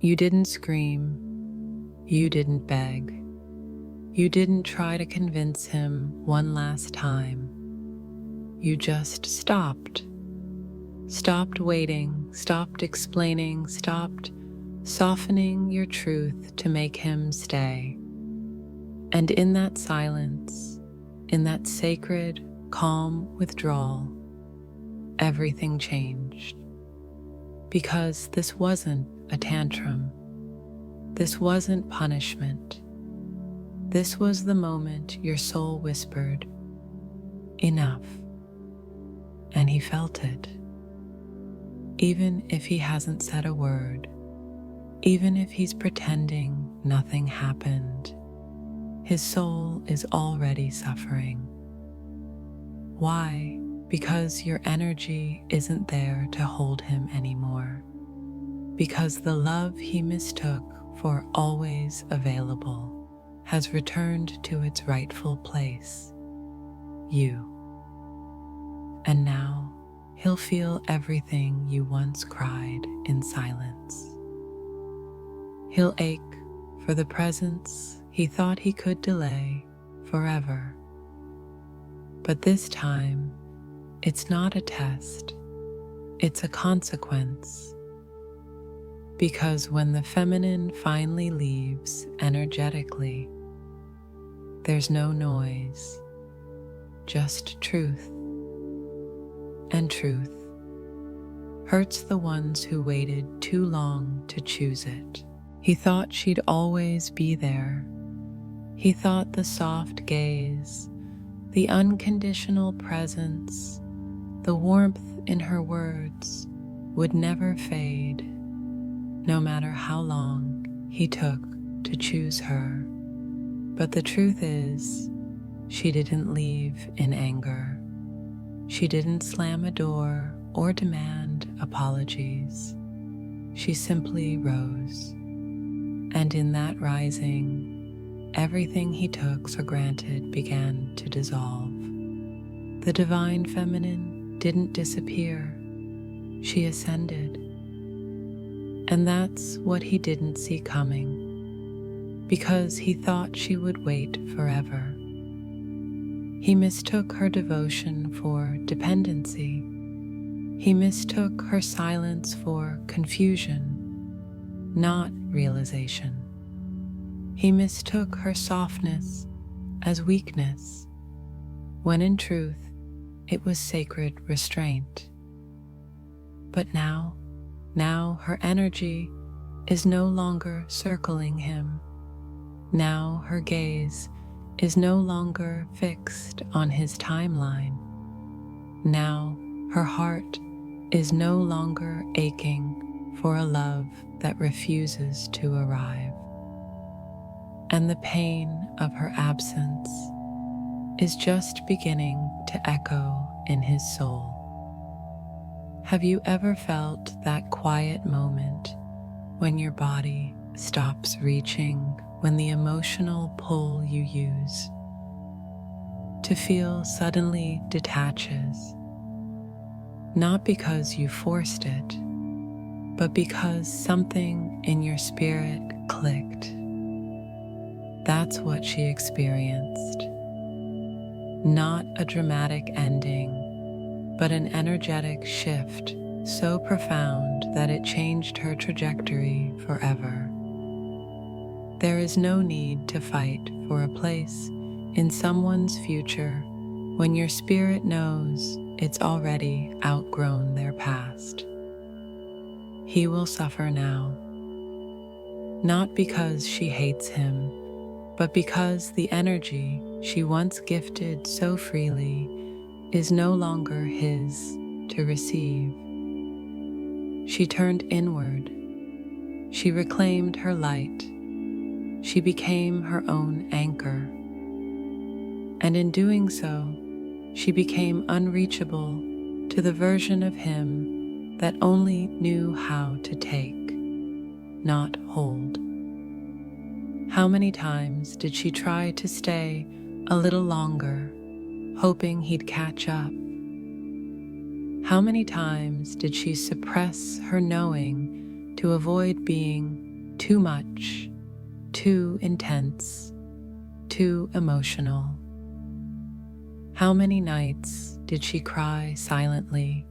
You didn't scream. You didn't beg. You didn't try to convince him one last time. You just stopped. Stopped waiting, stopped explaining, stopped softening your truth to make him stay. And in that silence, in that sacred, calm withdrawal, everything changed. Because this wasn't a tantrum. This wasn't punishment. This was the moment your soul whispered, "Enough." And he felt it. Even if he hasn't said a word, even if he's pretending nothing happened, his soul is already suffering. Why? Because your energy isn't there to hold him anymore. Because the love he mistook for always available has returned to its rightful place, you. And now he'll feel everything you once cried in silence. He'll ache for the presence he thought he could delay forever. But this time, it's not a test, it's a consequence. Because when the feminine finally leaves energetically, there's no noise, just truth. And truth hurts the ones who waited too long to choose it. He thought she'd always be there. He thought the soft gaze, the unconditional presence, the warmth in her words would never fade, no matter how long he took to choose her. But the truth is, she didn't leave in anger. She didn't slam a door or demand apologies. She simply rose. And in that rising, everything he took for granted began to dissolve. The divine feminine didn't disappear. She ascended. And that's what he didn't see coming, because he thought she would wait forever. He mistook her devotion for dependency. He mistook her silence for confusion, not realization. He mistook her softness as weakness, when in truth it was sacred restraint. But now her energy is no longer circling him. Now her gaze is no longer fixed on his timeline. Now her heart is no longer aching for a love that refuses to arrive. And the pain of her absence is just beginning to echo in his soul. Have you ever felt that quiet moment when your body stops reaching, when the emotional pull you use to feel suddenly detaches? Not because you forced it, but because something in your spirit clicked. That's what she experienced. Not a dramatic ending, but an energetic shift so profound that it changed her trajectory forever. There is no need to fight for a place in someone's future when your spirit knows it's already outgrown their past. He will suffer now, not because she hates him, but because the energy she once gifted so freely is no longer his to receive. She turned inward. She reclaimed her light. She became her own anchor. And in doing so, she became unreachable to the version of him that only knew how to take, not hold. How many times did she try to stay a little longer, hoping he'd catch up? How many times did she suppress her knowing to avoid being too much, too intense, too emotional. How many nights did she cry silently,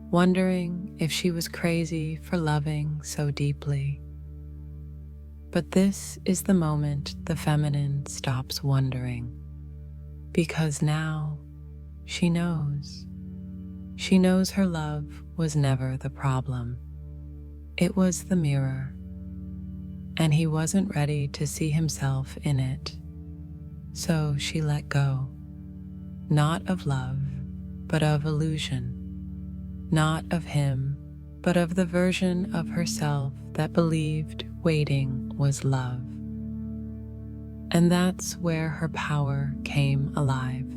wondering if she was crazy for loving so deeply? But this is the moment the feminine stops wondering, because now she knows. She knows her love was never the problem. It was the mirror, and he wasn't ready to see himself in it. So she let go, not of love, but of illusion, not of him, but of the version of herself that believed waiting was love. And that's where her power came alive.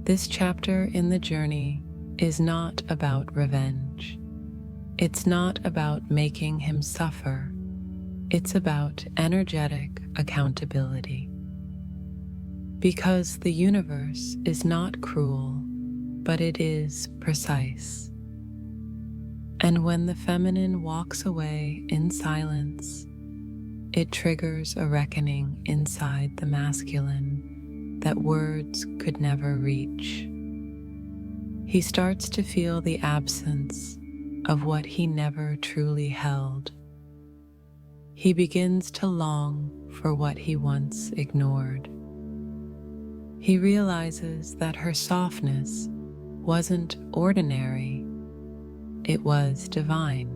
This chapter in the journey is not about revenge. It's not about making him suffer. It's about energetic accountability. Because the universe is not cruel, but it is precise. And when the feminine walks away in silence, it triggers a reckoning inside the masculine that words could never reach. He starts to feel the absence of what he never truly held. He begins to long for what he once ignored. He realizes that her softness wasn't ordinary, it was divine.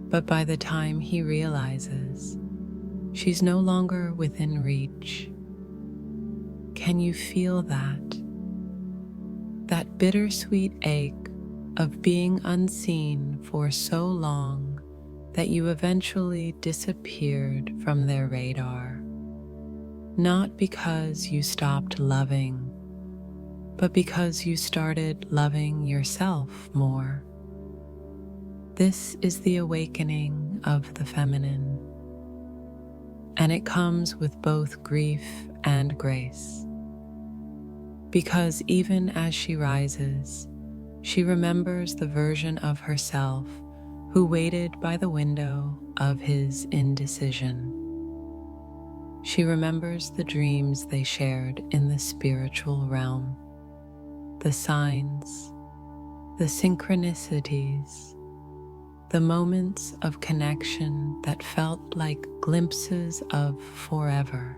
But by the time he realizes, she's no longer within reach. Can you feel that? That bittersweet ache of being unseen for so long that you eventually disappeared from their radar. Not because you stopped loving, but because you started loving yourself more. This is the awakening of the feminine, and it comes with both grief and grace. Because even as she rises, she remembers the version of herself who waited by the window of his indecision. She remembers the dreams they shared in the spiritual realm, the signs, the synchronicities, the moments of connection that felt like glimpses of forever.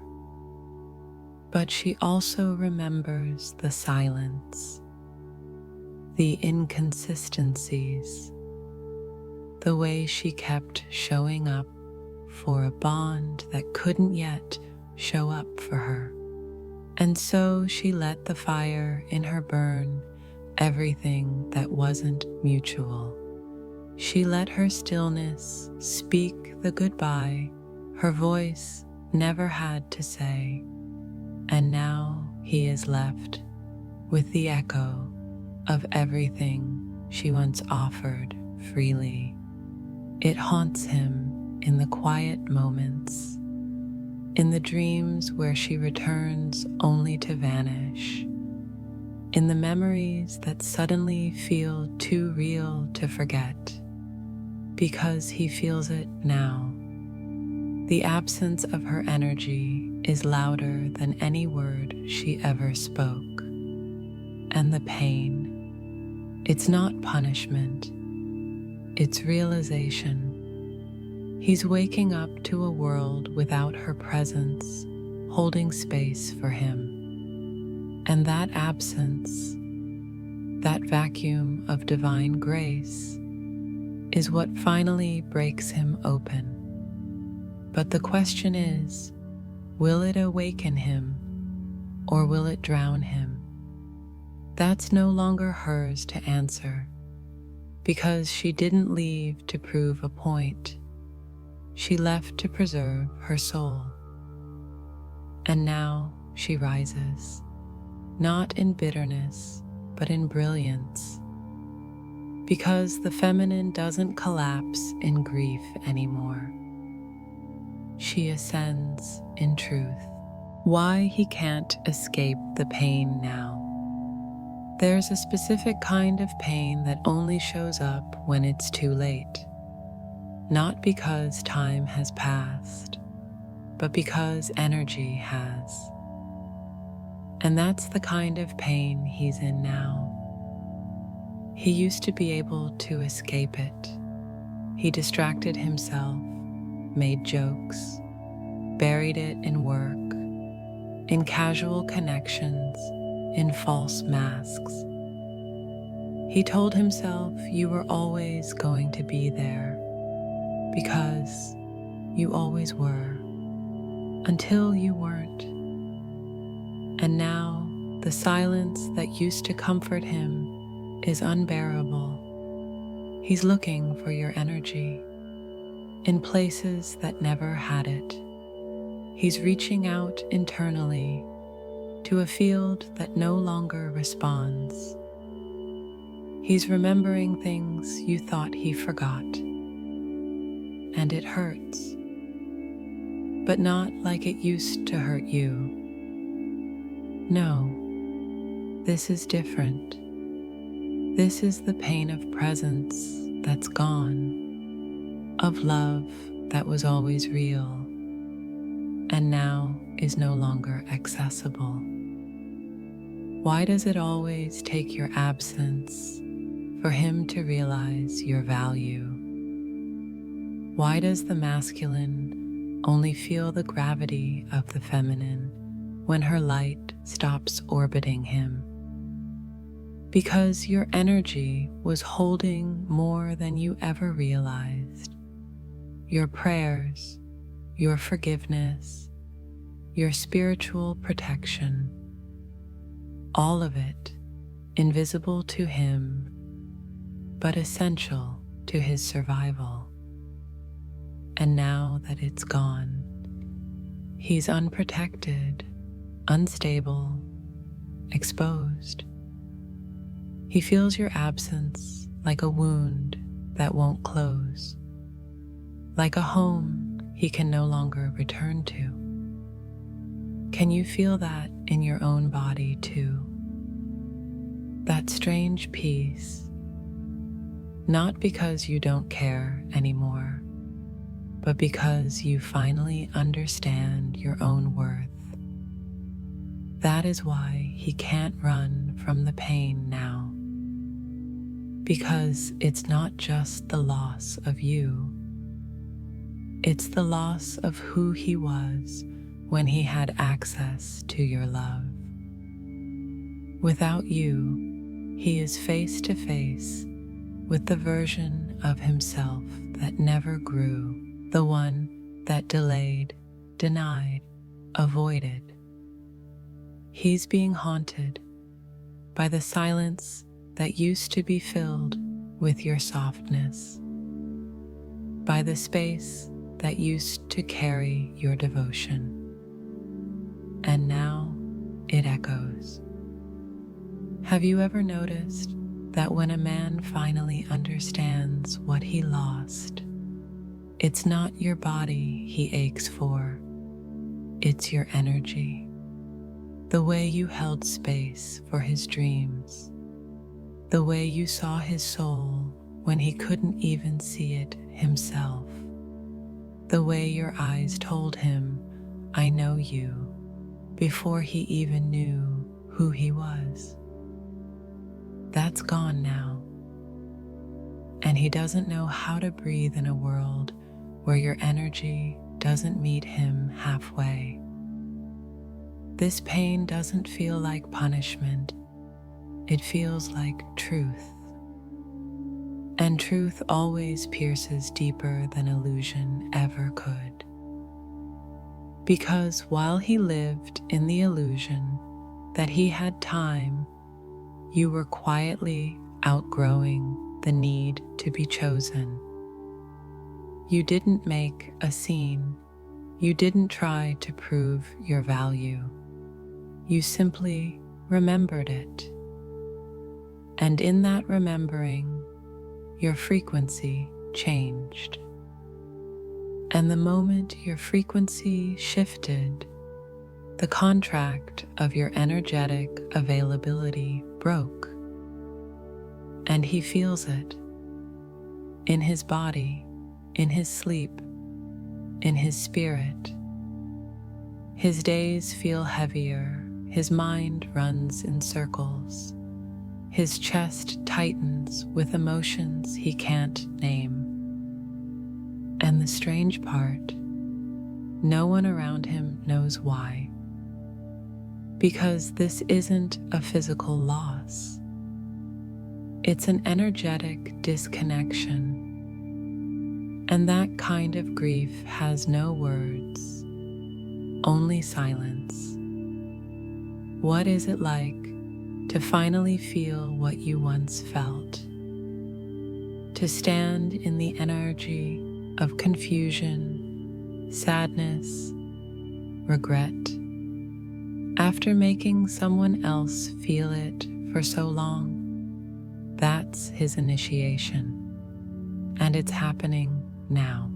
But she also remembers the silence, the inconsistencies, the way she kept showing up for a bond that couldn't yet show up for her. And so she let the fire in her burn everything that wasn't mutual. She let her stillness speak the goodbye her voice never had to say. And now he is left with the echo of everything she once offered freely. It haunts him in the quiet moments, in the dreams where she returns only to vanish, in the memories that suddenly feel too real to forget, because he feels it now. The absence of her energy is louder than any word she ever spoke. And the pain, it's not punishment, it's realization. He's waking up to a world without her presence, holding space for him. And that absence, that vacuum of divine grace, is what finally breaks him open. But the question is, will it awaken him, or will it drown him? That's no longer hers to answer, because she didn't leave to prove a point. She left to preserve her soul. And now she rises, not in bitterness, but in brilliance. Because the feminine doesn't collapse in grief anymore. She ascends in truth. Why he can't escape the pain now. There's a specific kind of pain that only shows up when it's too late. not because time has passed, but because energy has. And that's the kind of pain he's in now. He used to be able to escape it. He distracted himself, made jokes, buried it in work, in casual connections, in false masks. He told himself you were always going to be there because you always were, until you weren't. And now the silence that used to comfort him is unbearable. He's looking for your energy in places that never had it. He's reaching out internally to a field that no longer responds. He's remembering things you thought he forgot. And it hurts, but not like it used to hurt you. No, this is different. This is the pain of presence that's gone, of love that was always real, and now is no longer accessible. Why does it always take your absence for him to realize your value? Why does the masculine only feel the gravity of the feminine when her light stops orbiting him? Because your energy was holding more than you ever realized. Your prayers, your forgiveness, your spiritual protection, all of it invisible to him, but essential to his survival. And now that it's gone, he's unprotected, unstable, exposed. He feels your absence like a wound that won't close, like a home he can no longer return to. Can you feel that in your own body too? That strange peace, not because you don't care anymore, but because you finally understand your own worth. That is why he can't run from the pain now. Because it's not just the loss of you, it's the loss of who he was when he had access to your love. Without you, he is face to face with the version of himself that never grew, the one that delayed, denied, avoided. He's being haunted by the silence that used to be filled with your softness, by the space that used to carry your devotion. And now it echoes. Have you ever noticed that when a man finally understands what he lost, it's not your body he aches for, it's your energy, the way you held space for his dreams, the way you saw his soul when he couldn't even see it himself, the way your eyes told him, "I know you," before he even knew who he was. That's gone now. And he doesn't know how to breathe in a world where your energy doesn't meet him halfway. This pain doesn't feel like punishment. It feels like truth. And truth always pierces deeper than illusion ever could. Because while he lived in the illusion that he had time, you were quietly outgrowing the need to be chosen. You didn't make a scene. You didn't try to prove your value. You simply remembered it. And in that remembering, your frequency changed. And the moment your frequency shifted, the contract of your energetic availability broke. And he feels it in his body, in his sleep, in his spirit. His days feel heavier, his mind runs in circles, his chest tightens with emotions he can't name. And the strange part, no one around him knows why. Because this isn't a physical loss. It's an energetic disconnection. And that kind of grief has no words, only silence. What is it like to finally feel what you once felt? To stand in the energy of confusion, sadness, regret, after making someone else feel it for so long. That's his initiation, and it's happening now.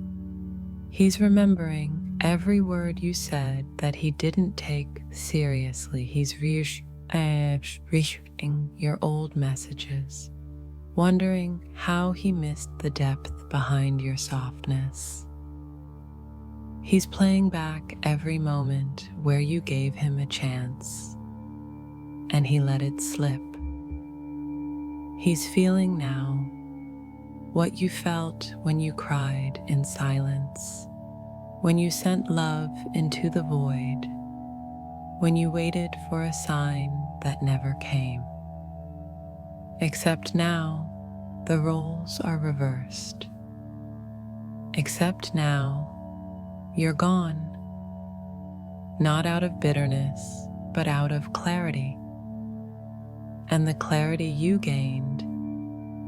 He's remembering every word you said that he didn't take seriously. He's reissuing your old messages, wondering how he missed the depth behind your softness. He's playing back every moment where you gave him a chance, and he let it slip. He's feeling now what you felt when you cried in silence, when you sent love into the void, when you waited for a sign that never came. Except now, the roles are reversed. Except now, you're gone, not out of bitterness, but out of clarity. And the clarity you gained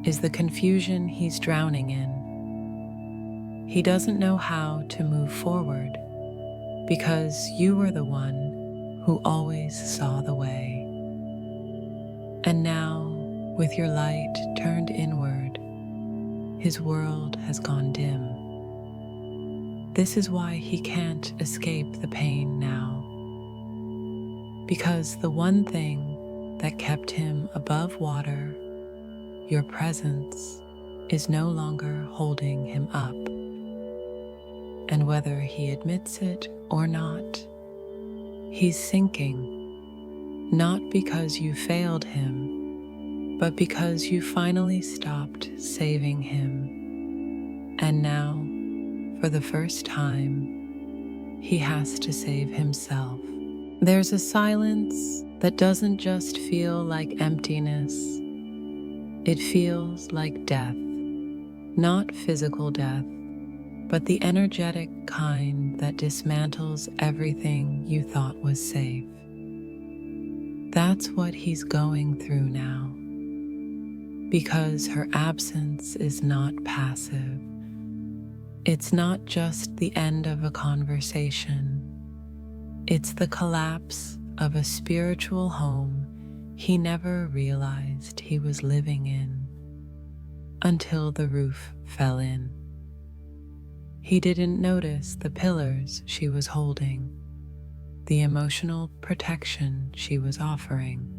is the confusion he's drowning in. He doesn't know how to move forward because you were the one who always saw the way. And now, with your light turned inward, his world has gone dim. This is why he can't escape the pain now. Because the one thing that kept him above water, your presence, is no longer holding him up. And whether he admits it or not, he's sinking, not because you failed him, but because you finally stopped saving him. And now, for the first time, he has to save himself. There's a silence that doesn't just feel like emptiness. It feels like death. Not physical death, but the energetic kind that dismantles everything you thought was safe. That's what he's going through now. Because her absence is not passive. It's not just the end of a conversation. It's the collapse of a spiritual home he never realized he was living in until the roof fell in. He didn't notice the pillars she was holding, the emotional protection she was offering,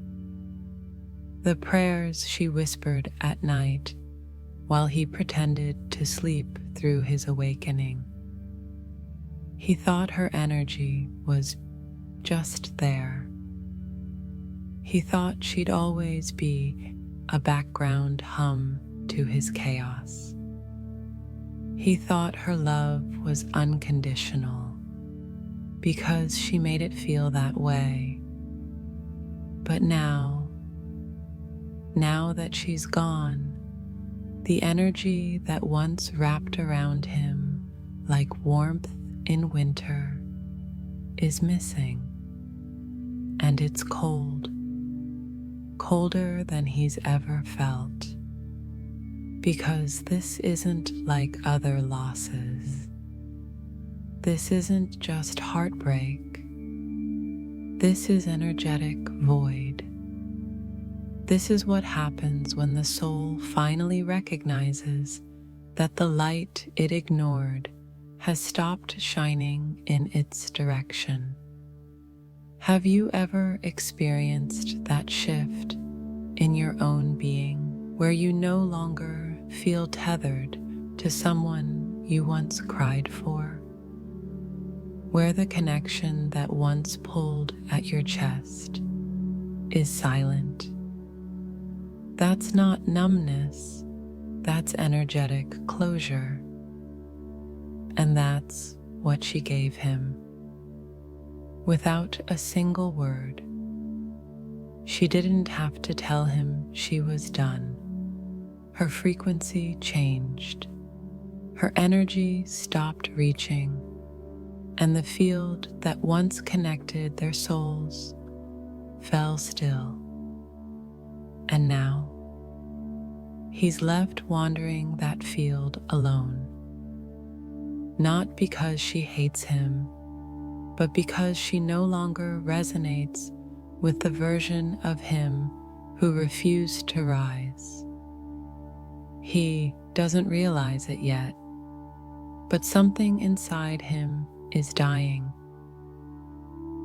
the prayers she whispered at night while he pretended to sleep through his awakening. He thought her energy was just there. He thought she'd always be a background hum to his chaos. He thought her love was unconditional because she made it feel that way. But now that she's gone, the energy that once wrapped around him like warmth in winter is missing, and it's cold, colder than he's ever felt, because this isn't like other losses. This isn't just heartbreak. This is energetic void. This is what happens when the soul finally recognizes that the light it ignored has stopped shining in its direction. Have you ever experienced that shift in your own being where you no longer feel tethered to someone you once cried for, where the connection that once pulled at your chest is silent. That's not numbness, that's energetic closure. And that's what she gave him. Without a single word, she didn't have to tell him she was done. Her frequency changed. Her energy stopped reaching, and the field that once connected their souls fell still. And now, he's left wandering that field alone. Not because she hates him, but because she no longer resonates with the version of him who refused to rise. He doesn't realize it yet, but something inside him is dying.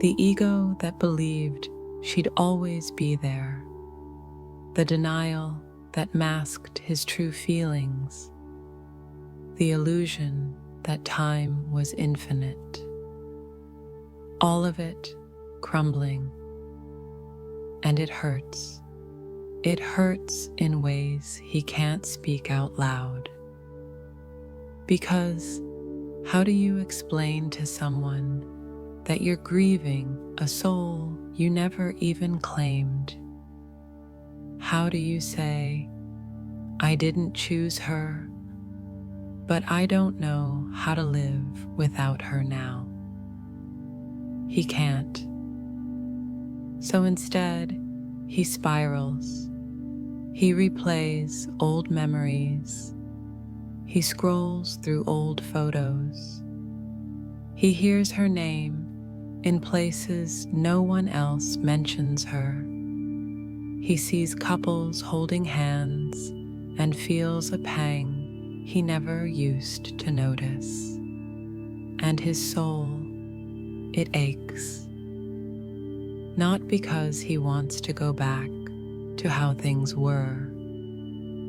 The ego that believed she'd always be there, the denial that masked his true feelings, the illusion that time was infinite. All of it crumbling, and it hurts. It hurts in ways he can't speak out loud. Because how do you explain to someone that you're grieving a soul you never even claimed? How do you say, I didn't choose her, but I don't know how to live without her now? He can't. So instead, he spirals. He replays old memories. He scrolls through old photos. He hears her name in places no one else mentions her. He sees couples holding hands and feels a pang he never used to notice. And his soul, it aches. Not because he wants to go back to how things were,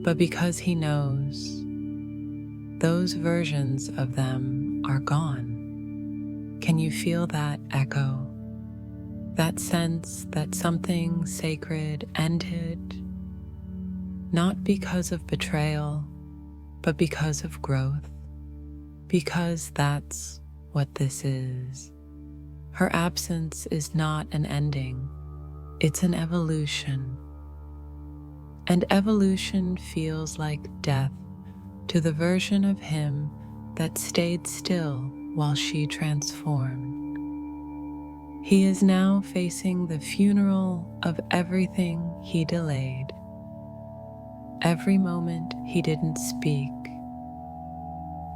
but because he knows those versions of them are gone. Can you feel that echo? That sense that something sacred ended, not because of betrayal, but because of growth, because that's what this is. Her absence is not an ending, it's an evolution. And evolution feels like death to the version of him that stayed still while she transformed. He is now facing the funeral of everything he delayed, every moment he didn't speak,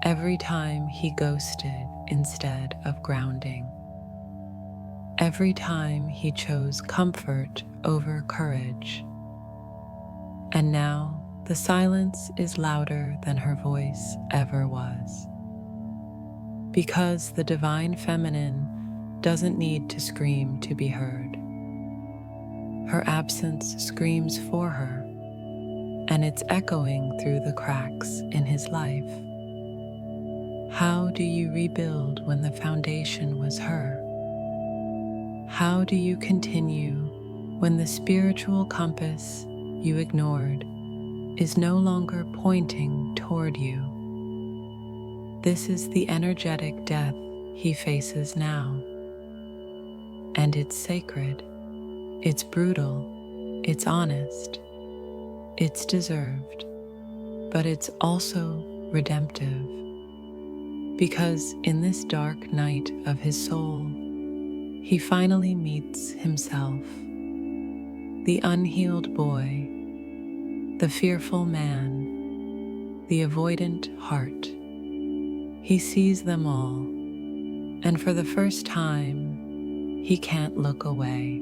every time he ghosted instead of grounding, every time he chose comfort over courage. And now the silence is louder than her voice ever was. Because the divine feminine doesn't need to scream to be heard. Her absence screams for her, and it's echoing through the cracks in his life. How do you rebuild when the foundation was her? How do you continue when the spiritual compass you ignored is no longer pointing toward you? This is the energetic death he faces now. And it's sacred, it's brutal, it's honest, it's deserved, but it's also redemptive. Because in this dark night of his soul, he finally meets himself, the unhealed boy, the fearful man, the avoidant heart. He sees them all, and for the first time, he can't look away.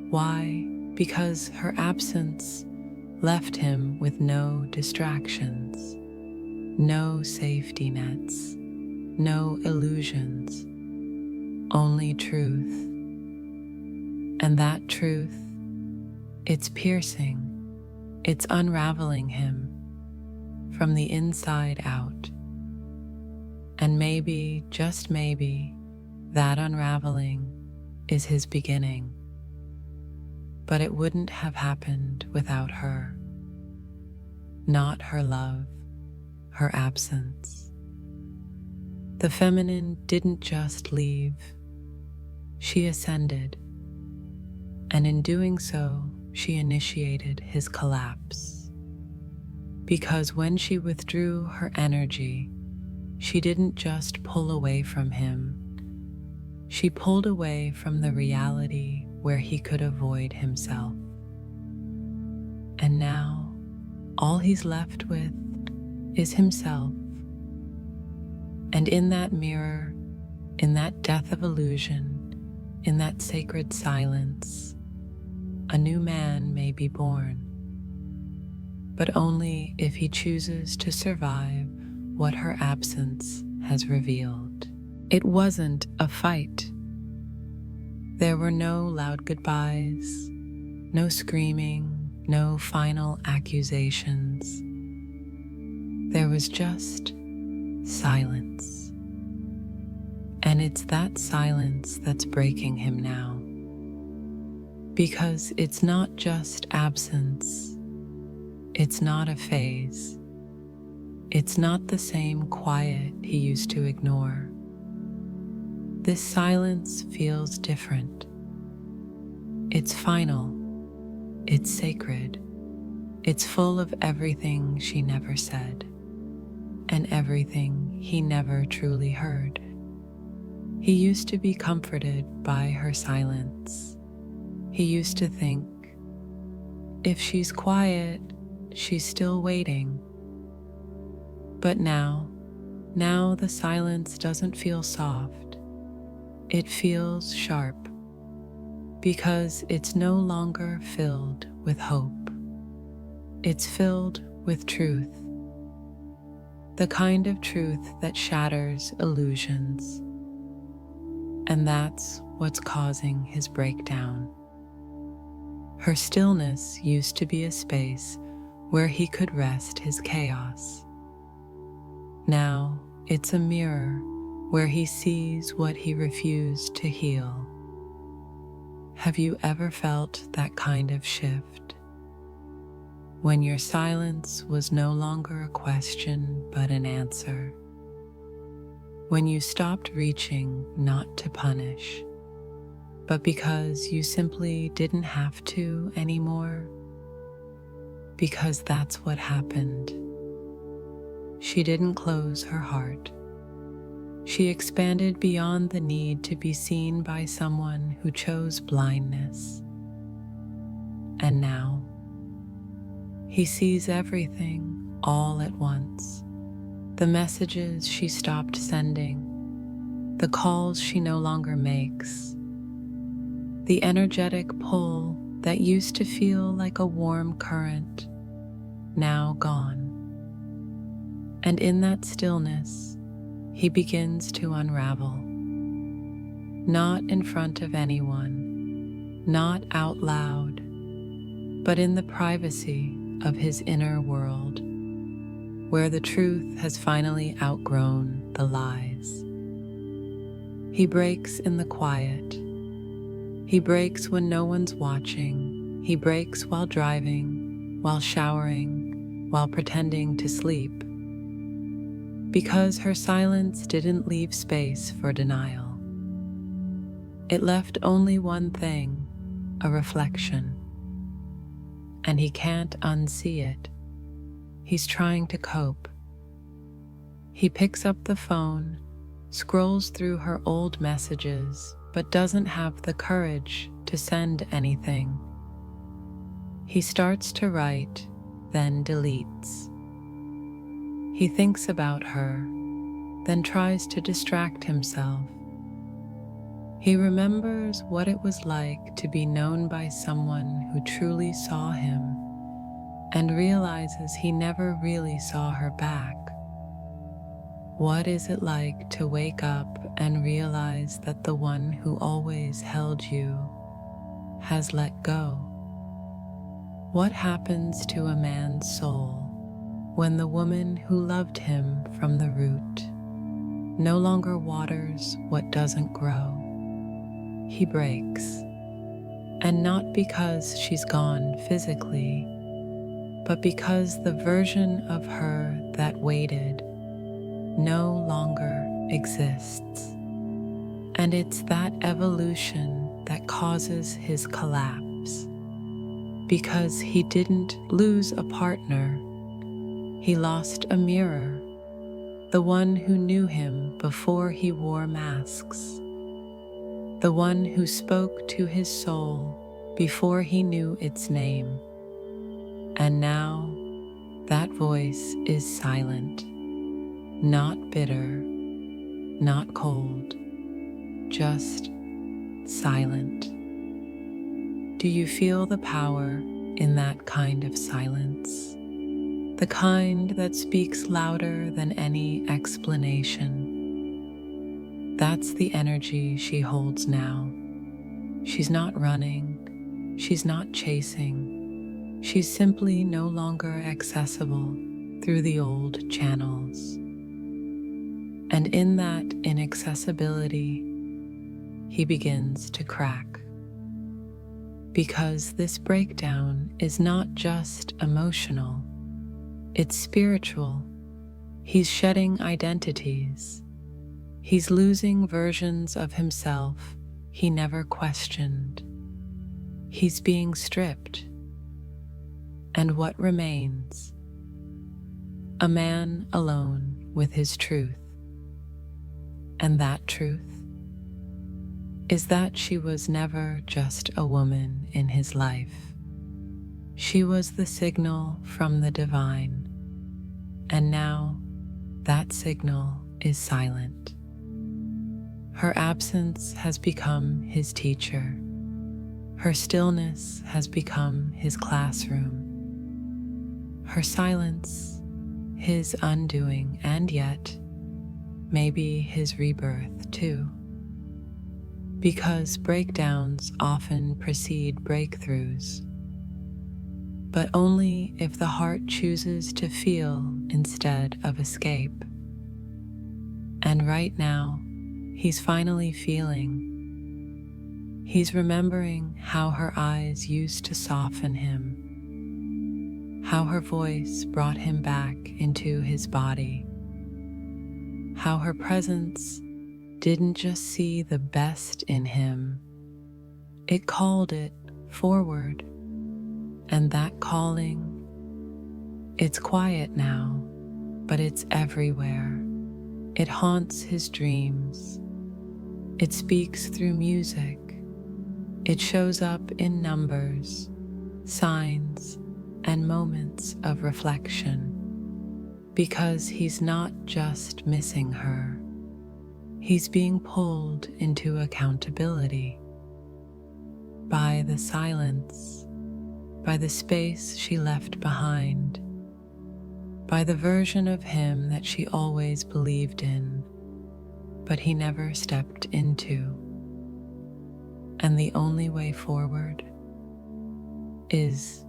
Why? Because her absence left him with no distractions, no safety nets, no illusions, only truth. And that truth, it's piercing, it's unraveling him from the inside out. And maybe, just maybe, that unraveling is his beginning. But it wouldn't have happened without her. Not her love, her absence. The feminine didn't just leave, she ascended. And in doing so, she initiated his collapse. Because when she withdrew her energy, she didn't just pull away from him, she pulled away from the reality where he could avoid himself. And now, all he's left with is himself. And in that mirror, in that death of illusion, in that sacred silence, a new man may be born, but only if he chooses to survive what her absence has revealed. It wasn't a fight. There were no loud goodbyes, no screaming, no final accusations. There was just silence. And it's that silence that's breaking him now. Because it's not just absence. It's not a phase. It's not the same quiet he used to ignore. This silence feels different. It's final. It's sacred. It's full of everything she never said, and everything he never truly heard. He used to be comforted by her silence. He used to think, if she's quiet, she's still waiting. But now the silence doesn't feel soft. It feels sharp, because it's no longer filled with hope. It's filled with truth. The kind of truth that shatters illusions. And that's what's causing his breakdown. Her stillness used to be a space where he could rest his chaos. Now it's a mirror where he sees what he refused to heal. Have you ever felt that kind of shift? When your silence was no longer a question but an answer? When you stopped reaching not to punish, but because you simply didn't have to anymore? Because that's what happened. She didn't close her heart. She expanded beyond the need to be seen by someone who chose blindness. And now, he sees everything all at once. The messages she stopped sending, the calls she no longer makes, the energetic pull that used to feel like a warm current, now gone. And in that stillness, he begins to unravel. Not in front of anyone, not out loud, but in the privacy of his inner world, where the truth has finally outgrown the lies. He breaks in the quiet. He breaks when no one's watching. He breaks while driving, while showering, while pretending to sleep. Because her silence didn't leave space for denial. It left only one thing, a reflection. And he can't unsee it. He's trying to cope. He picks up the phone, scrolls through her old messages, but doesn't have the courage to send anything. He starts to write, then deletes. He thinks about her, then tries to distract himself. He remembers what it was like to be known by someone who truly saw him, and realizes he never really saw her back. What is it like to wake up and realize that the one who always held you has let go? What happens to a man's soul when the woman who loved him from the root no longer waters what doesn't grow. He breaks, and not because she's gone physically, but because the version of her that waited no longer exists. And it's that evolution that causes his collapse, because he didn't lose a partner, he lost a mirror, the one who knew him before he wore masks, the one who spoke to his soul before he knew its name. And now that voice is silent, not bitter, not cold, just silent. Do you feel the power in that kind of silence? The kind that speaks louder than any explanation. That's the energy she holds now. She's not running, she's not chasing, she's simply no longer accessible through the old channels. And in that inaccessibility, he begins to crack. Because this breakdown is not just emotional, it's spiritual. He's shedding identities. He's losing versions of himself he never questioned. He's being stripped. And what remains? A man alone with his truth. And that truth is that she was never just a woman in his life. She was the signal from the divine, and now that signal is silent. Her absence has become his teacher. Her stillness has become his classroom. Her silence, his undoing, and yet, maybe his rebirth too. Because breakdowns often precede breakthroughs, but only if the heart chooses to feel instead of escape. And right now, he's finally feeling. He's remembering how her eyes used to soften him, how her voice brought him back into his body, how her presence didn't just see the best in him, it called it forward. And that calling, it's quiet now, but it's everywhere. It haunts his dreams. It speaks through music. It shows up in numbers, signs, and moments of reflection. Because he's not just missing her. He's being pulled into accountability by the silence, by the space she left behind, by the version of him that she always believed in, but he never stepped into. And the only way forward is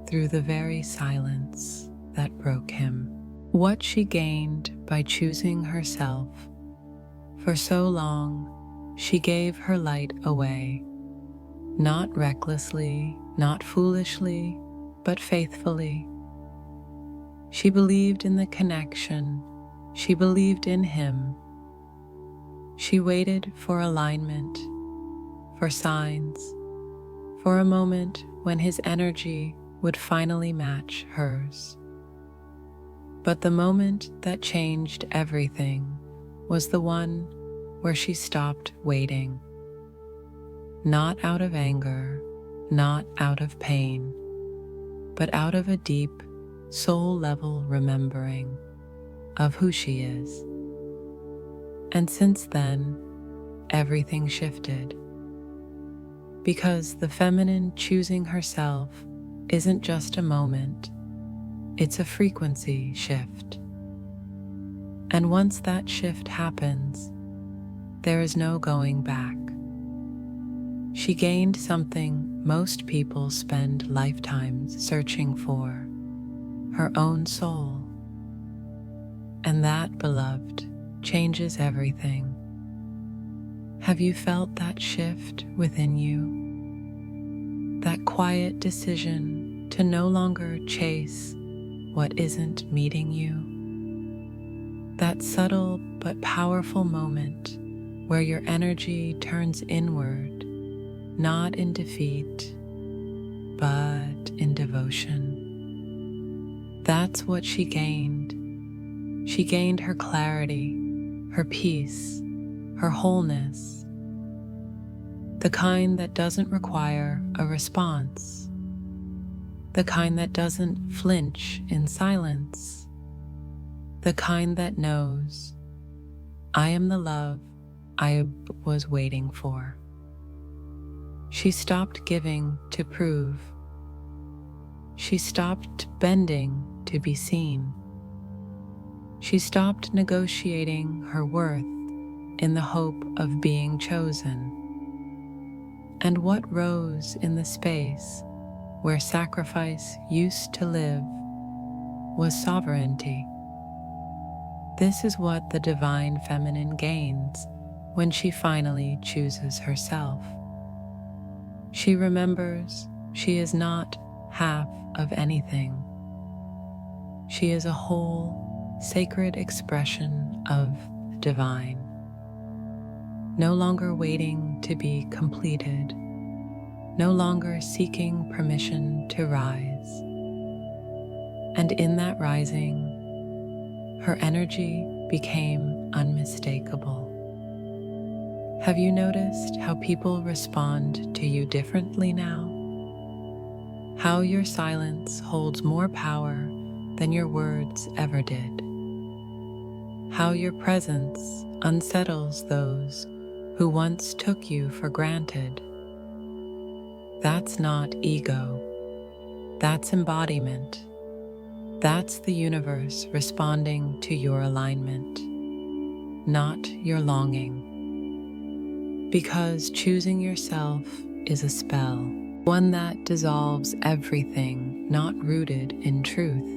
through the very silence that broke him. What she gained by choosing herself. For so long, she gave her light away, not recklessly, not foolishly, but faithfully. She believed in the connection. She believed in him. She waited for alignment, for signs, for a moment when his energy would finally match hers. But the moment that changed everything was the one where she stopped waiting. Not out of anger, not out of pain, but out of a deep, soul-level remembering of who she is. And since then, everything shifted. Because the feminine choosing herself isn't just a moment, it's a frequency shift. And once that shift happens, there is no going back. She gained something most people spend lifetimes searching for, her own soul. And that, beloved, changes everything. Have you felt that shift within you? That quiet decision to no longer chase what isn't meeting you? That subtle but powerful moment where your energy turns inward, not in defeat, but in devotion. That's what she gained. She gained her clarity, her peace, her wholeness, the kind that doesn't require a response, the kind that doesn't flinch in silence, the kind that knows, I am the love I was waiting for. She stopped giving to prove. She stopped bending to be seen. She stopped negotiating her worth in the hope of being chosen. And what rose in the space where sacrifice used to live was sovereignty. This is what the divine feminine gains when she finally chooses herself. She remembers she is not half of anything. She is a whole, sacred expression of the divine, no longer waiting to be completed, no longer seeking permission to rise. And in that rising, her energy became unmistakable. Have you noticed how people respond to you differently now? How your silence holds more power than your words ever did? How your presence unsettles those who once took you for granted? That's not ego. That's embodiment. That's the universe responding to your alignment, not your longing. Because choosing yourself is a spell, one that dissolves everything not rooted in truth.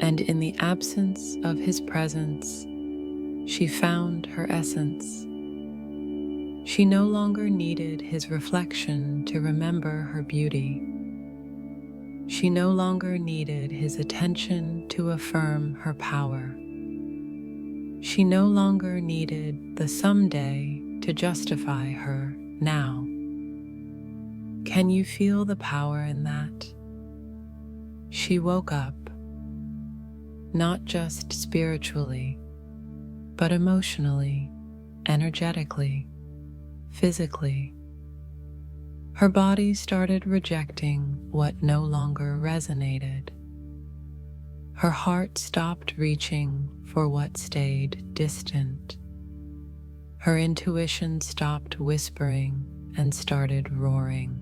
And in the absence of his presence, she found her essence. She no longer needed his reflection to remember her beauty. She no longer needed his attention to affirm her power. She no longer needed the someday to justify her now. Can you feel the power in that? She woke up, not just spiritually, but emotionally, energetically, physically. Her body started rejecting what no longer resonated. Her heart stopped reaching for what stayed distant. Her intuition stopped whispering and started roaring.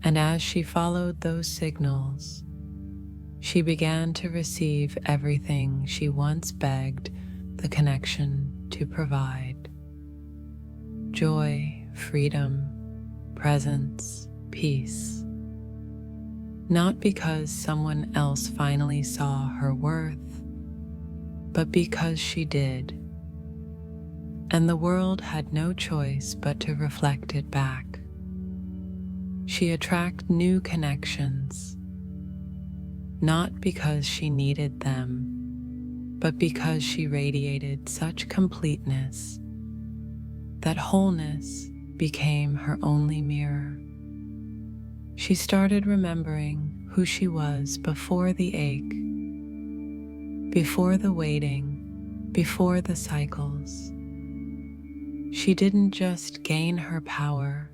And as she followed those signals, she began to receive everything she once begged the connection to provide: joy, freedom, presence, peace. Not because someone else finally saw her worth, but because she did. And the world had no choice but to reflect it back. She attracted new connections, not because she needed them, but because she radiated such completeness that wholeness became her only mirror. She started remembering who she was before the ache, before the waiting, before the cycles. She didn't just gain her power,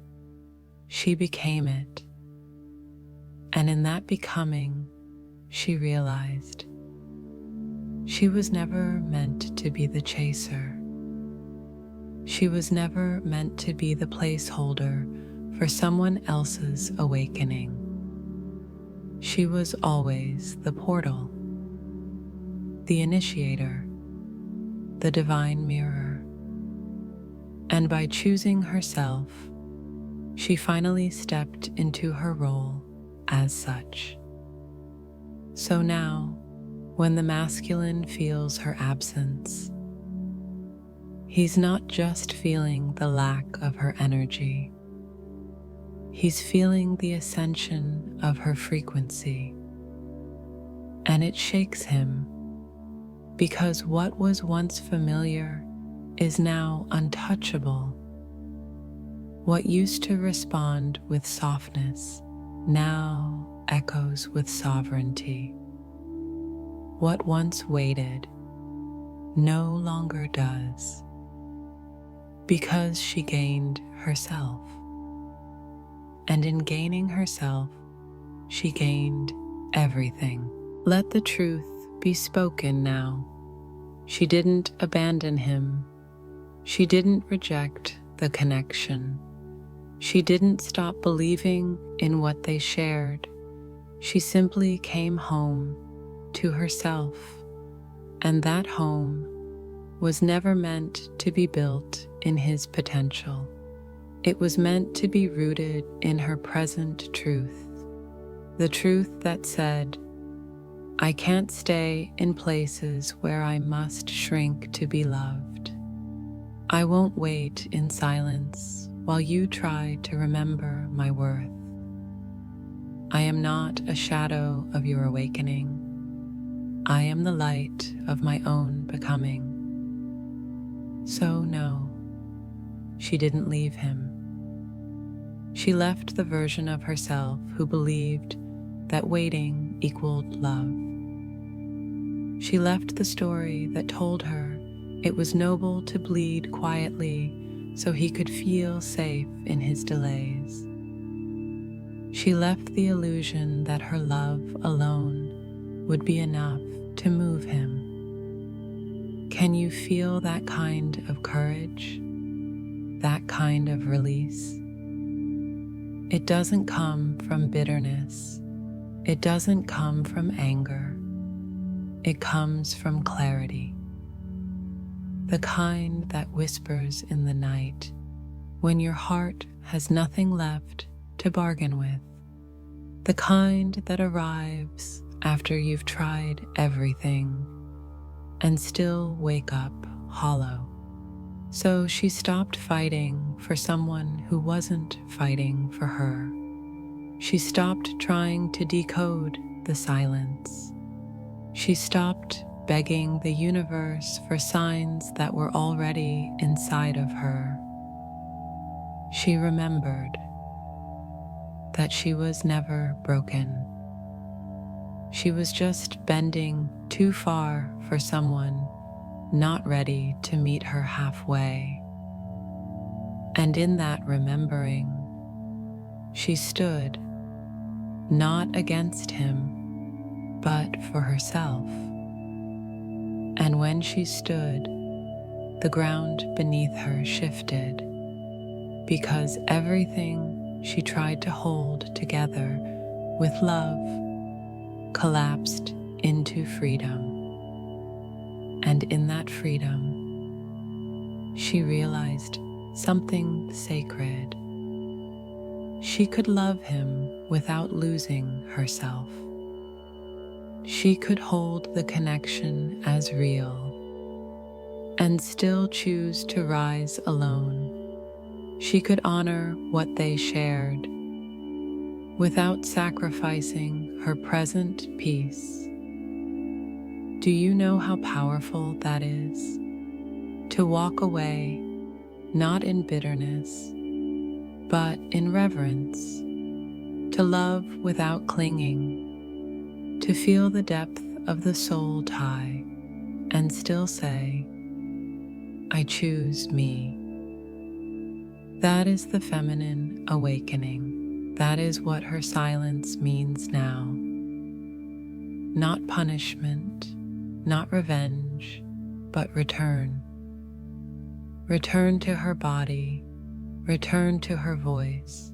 she became it. And in that becoming, she realized she was never meant to be the chaser. She was never meant to be the placeholder for someone else's awakening. She was always the portal, the initiator, the divine mirror. And by choosing herself, she finally stepped into her role as such. So now, when the masculine feels her absence, he's not just feeling the lack of her energy, he's feeling the ascension of her frequency. And it shakes him because what was once familiar is now untouchable. What used to respond with softness now echoes with sovereignty. What once waited no longer does, because she gained herself. And in gaining herself, she gained everything. Let the truth be spoken now. She didn't abandon him. She didn't reject the connection. She didn't stop believing in what they shared. She simply came home to herself, and that home was never meant to be built in his potential. It was meant to be rooted in her present truth, the truth that said, I can't stay in places where I must shrink to be loved. I won't wait in silence while you try to remember my worth. I am not a shadow of your awakening. I am the light of my own becoming. So no, she didn't leave him. She left the version of herself who believed that waiting equaled love. She left the story that told her it was noble to bleed quietly so he could feel safe in his delays. She left the illusion that her love alone would be enough to move him. Can you feel that kind of courage? That kind of release? It doesn't come from bitterness. It doesn't come from anger. It comes from clarity. The kind that whispers in the night when your heart has nothing left to bargain with. The kind that arrives after you've tried everything and still wake up hollow. So she stopped fighting for someone who wasn't fighting for her. She stopped trying to decode the silence. She stopped begging the universe for signs that were already inside of her. She remembered that she was never broken. She was just bending too far for someone not ready to meet her halfway. And in that remembering, she stood, not against him, but for herself. And when she stood, the ground beneath her shifted, because everything she tried to hold together with love collapsed into freedom. And in that freedom, she realized something sacred. She could love him without losing herself. She could hold the connection as real and still choose to rise alone. She could honor what they shared without sacrificing her present peace. Do you know how powerful that is? To walk away, not in bitterness, but in reverence. To love without clinging. To feel the depth of the soul tie and still say, I choose me. That is the feminine awakening. That is what her silence means now. Not punishment, not revenge, but return. Return to her body, return to her voice,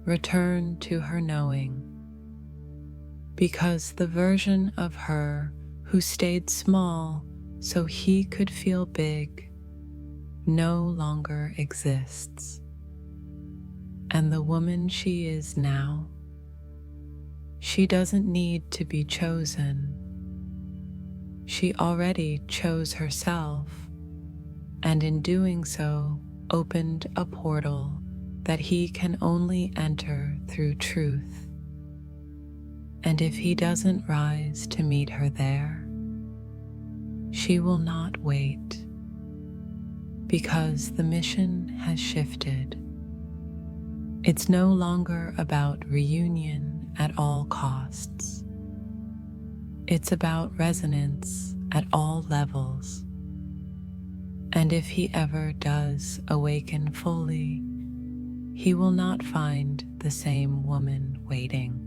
return to her knowing. Because the version of her who stayed small so he could feel big no longer exists. And the woman she is now, she doesn't need to be chosen. She already chose herself, and in doing so, opened a portal that he can only enter through truth. And if he doesn't rise to meet her there, she will not wait, because the mission has shifted. It's no longer about reunion at all costs. It's about resonance at all levels. And if he ever does awaken fully, he will not find the same woman waiting.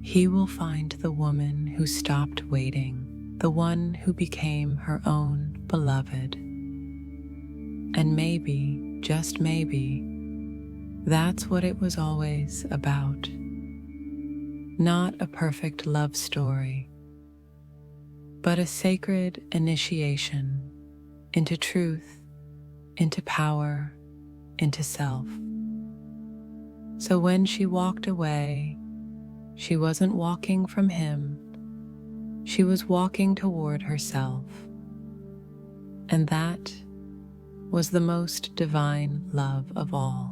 He will find the woman who stopped waiting, the one who became her own beloved. And maybe, just maybe, that's what it was always about. Not a perfect love story, but a sacred initiation into truth, into power, into self. So when she walked away, she wasn't walking from him, she was walking toward herself. And that was the most divine love of all.